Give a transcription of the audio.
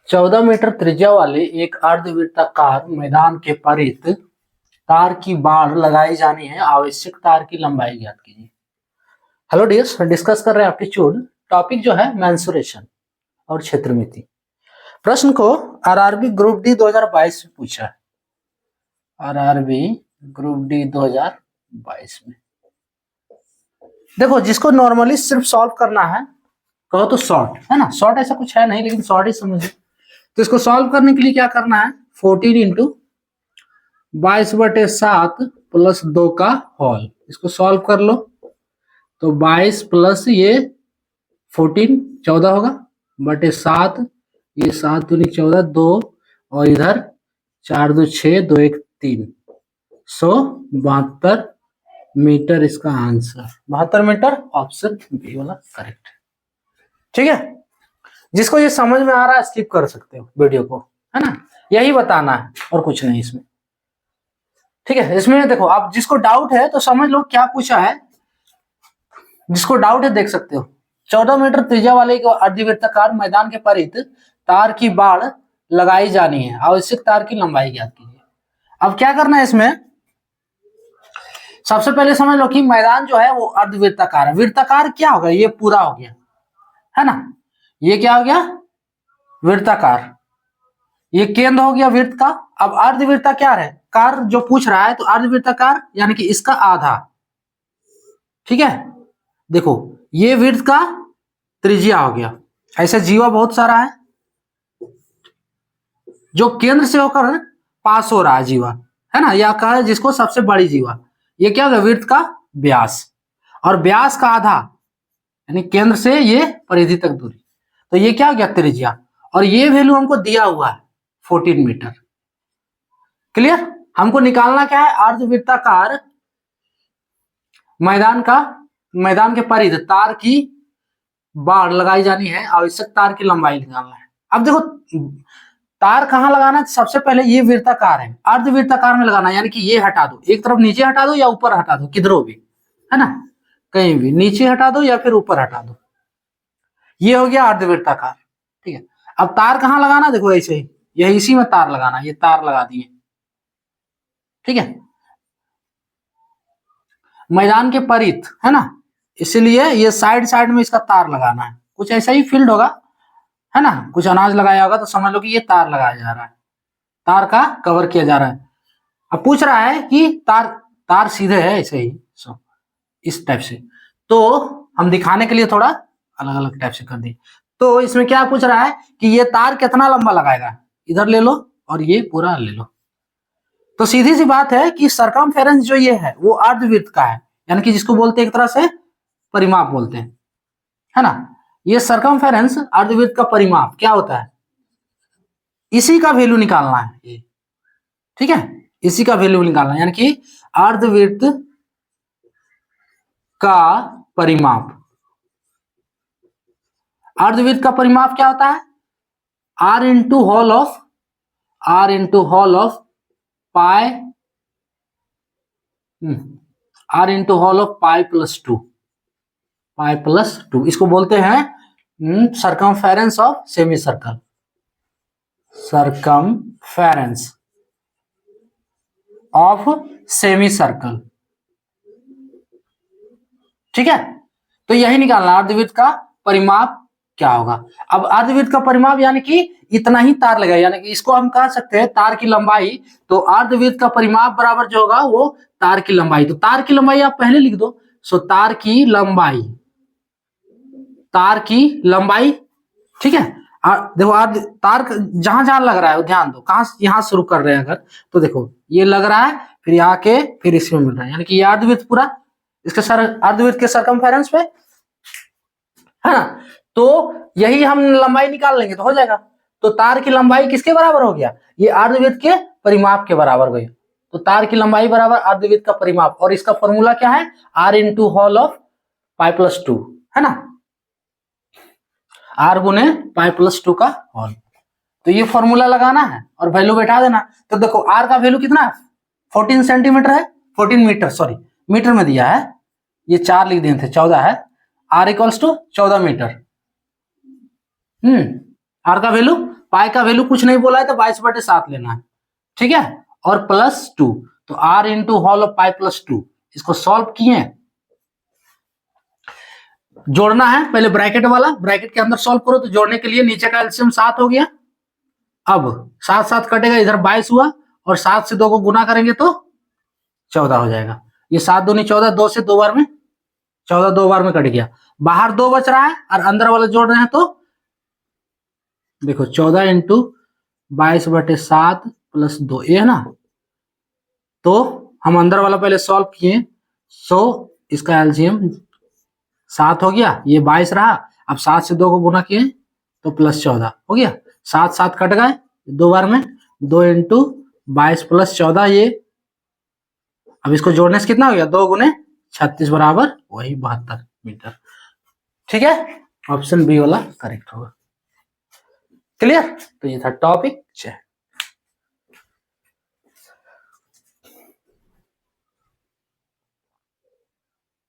14 metre त्रिज्या वाले एक अर्धवृत्ताकार मैदान के परित तार की बाड़ लगाई जानी है, आवश्यक तार की लंबाई ज्ञात कीजिए। हेलो डियर्स, डिस्कस कर रहे हैं एप्टीट्यूड। टॉपिक जो है मेंसुरेशन और क्षेत्रमिति। प्रश्न को आरआरबी ग्रुप डी 2022 में पूछा है। आरआरबी ग्रुप डी 2022 में देखो, जिसको नॉर्मली सिर्फ सॉल्व करना है कहो तो शॉर्ट है ना, शॉर्ट ऐसा कुछ है नहीं लेकिन शॉर्ट ही समझिए। तो इसको सॉल्व करने के लिए क्या करना है, 14 इंटू 22/7 प्लस 2 का होल, इसको सॉल्व कर लो तो 22 प्लस ये 14 14 होगा बटे 7, ये 7 दूनी 14 2 और इधर 4 2 6 2 1 3, 172 मीटर इसका आंसर 72 मीटर, ऑप्शन बी वाला करेक्ट। ठीक है, जिसको ये समझ में आ रहा है स्किप कर सकते हो वीडियो को, है ना, यही बताना है और कुछ नहीं इसमें। ठीक है, इसमें देखो आप जिसको डाउट है तो समझ लो क्या पूछा है, जिसको डाउट है देख सकते हो। 14 मीटर त्रिज्या वाले एक अर्धवृत्ताकार मैदान के परित तार की बाड़ लगाई जानी है, आवश्यक तार की लंबाई ज्ञात कीजिए। अब क्या करना है इसमें, सबसे पहले समझ लो कि मैदान जो है वो अर्धवृत्ताकार है। वृत्ताकार क्या होगा, ये पूरा हो गया है ना, ये क्या हो गया वृत्ताकार, ये केंद्र हो गया वृत्त का। अब अर्धवृत्ताकार है, कार जो पूछ रहा है तो अर्धवृत्ताकार यानी कि इसका आधा। ठीक है, देखो ये वृत्त का त्रिज्या हो गया, ऐसे जीवा बहुत सारा है जो केंद्र से होकर पास हो रहा है जीवा, है ना, या कहा जिसको सबसे बड़ी जीवा, ये क्या होगा वृत्त का व्यास, और व्यास का आधा यानी केंद्र से ये परिधि तक दूरी, तो ये क्या हो गया त्रिज्या, और ये वैल्यू हमको दिया हुआ है 14 मीटर। क्लियर, हमको निकालना क्या है, अर्धवृत्ताकार मैदान के परिध तार की बाड़ लगाई जानी है, आवश्यक तार की लंबाई निकालना है। अब देखो तार कहां लगाना है, सबसे पहले ये वृत्ताकार है, अर्धवृत्ताकार में लगाना है, यानी कि ये हटा दो, एक तरफ नीचे हटा दो या ऊपर हटा दो, किधरों भी, है ना, कहीं भी नीचे हटा दो या फिर ऊपर हटा दो, ये हो गया अर्धवृत्ताकार। ठीक है, अब तार कहां लगाना, देखो ऐसे ही यही इसी में तार लगाना, ये तार लगा दिए। ठीक है, मैदान के परित है ना, इसलिए ये साइड साइड में इसका तार लगाना है, कुछ ऐसा ही फील्ड होगा, है ना, कुछ अनाज लगाया होगा तो समझ लो कि ये तार लगाया जा रहा है, तार का कवर किया जा रहा है। अब पूछ रहा है कि तार सीधे है ऐसे ही, इस टाइप से, तो हम दिखाने के लिए थोड़ा अलग अलग टाइप से कर दिए। तो इसमें क्या पूछ रहा है कि ये तार कितना लंबा लगाएगा, इधर ले लो और ये पूरा ले लो। तो सीधी सी बात है कि सरकमफेरेंस जो ये है वो अर्धवृत्त का है, यानी कि जिसको बोलते हैं एक तरह से परिमाप बोलते हैं, है ना, ये सरकमफेरेंस अर्धवृत्त का परिमाप क्या होता है, इसी का वैल्यू निकालना है ये। ठीक है, इसी का वैल्यू निकालना है, यानी कि अर्धवृत्त का परिमाप। अर्धवृत्त का परिमाप क्या होता है, r into whole of pi, pi plus two, इसको बोलते हैं circumference of semi circle, circumference of semi circle. ठीक है, तो यही निकालना अर्धवृत्त का परिमाप क्या होगा। अब अर्धवृत्त का परिमाप यानी कि इतना ही तार लगेगा, यानी कि इसको हम कह सकते हैं तार की लंबाई, तो अर्धवृत्त का परिमाप बराबर जो होगा वो तार की लंबाई, तो तार की लंबाई आप पहले लिख दो, सो तार की लंबाई। ठीक है, देखो तार जहां जहां लग रहा है ध्यान दो, कहां यहां शुरू कर रहे हैं अगर, तो देखो ये लग रहा है, फिर यहाँ के फिर इसमें मिल रहा है, यानी कि ये अर्धवृत्त पूरा इसके अर्धवृत्त के सरकमफेरेंस पे, है ना, तो यही हम लंबाई निकाल लेंगे तो हो जाएगा। तो तार की लंबाई किसके बराबर हो गया, ये अर्धवृत्त के परिमाप के बराबर हो गया, तो तार की लंबाई बराबर अर्धवृत्त का परिमाप, और इसका फॉर्मूला क्या है, r into whole of pi plus two, है ना, r गुने पाई प्लस टू का होल। तो ये फॉर्मूला लगाना है और वैल्यू बैठा देना। तो देखो r का वैल्यू कितना है, 14 सेंटीमीटर है, 14 मीटर, सॉरी मीटर में दिया है, ये 4 लिख दिए थे, 14 है, r equals to 14 metre. r का वैल्यू पाई का वैल्यू कुछ नहीं बोला है तो 22/7 लेना है, ठीक है, और +2, तो r इंटू होल ऑफ पाई +2, इसको सॉल्व किए, जोड़ना है पहले ब्रैकेट वाला, ब्रैकेट के अंदर सॉल्व करो, तो जोड़ने के लिए नीचे का एलसीएम 7 हो गया, अब 7 कटेगा, इधर 22 हुआ, और 7 से 2 को गुना करेंगे तो 14 हो जाएगा, ये 7 दूनी 14, 2 से 2 बार में 14, 2 बार में कट गया, बाहर 2 बच रहा है और अंदर वाला जोड़ रहे हैं, तो देखो 14 इंटू 22/7 +2, ये है ना, तो हम अंदर वाला पहले सॉल्व किए, सो इसका एलसीएम 7 हो गया, ये 22 रहा, अब 7 से 2 को गुना किए तो +14 हो गया, 7 कट गए 2 बार में, 2 इंटू 22 +14, ये अब इसको जोड़ने से कितना हो गया, 2 गुने 36 बराबर वही 72 मीटर, ठीक है, ऑप्शन बी वाला करेक्ट होगा। क्लियर, तो ये था टॉपिक 6।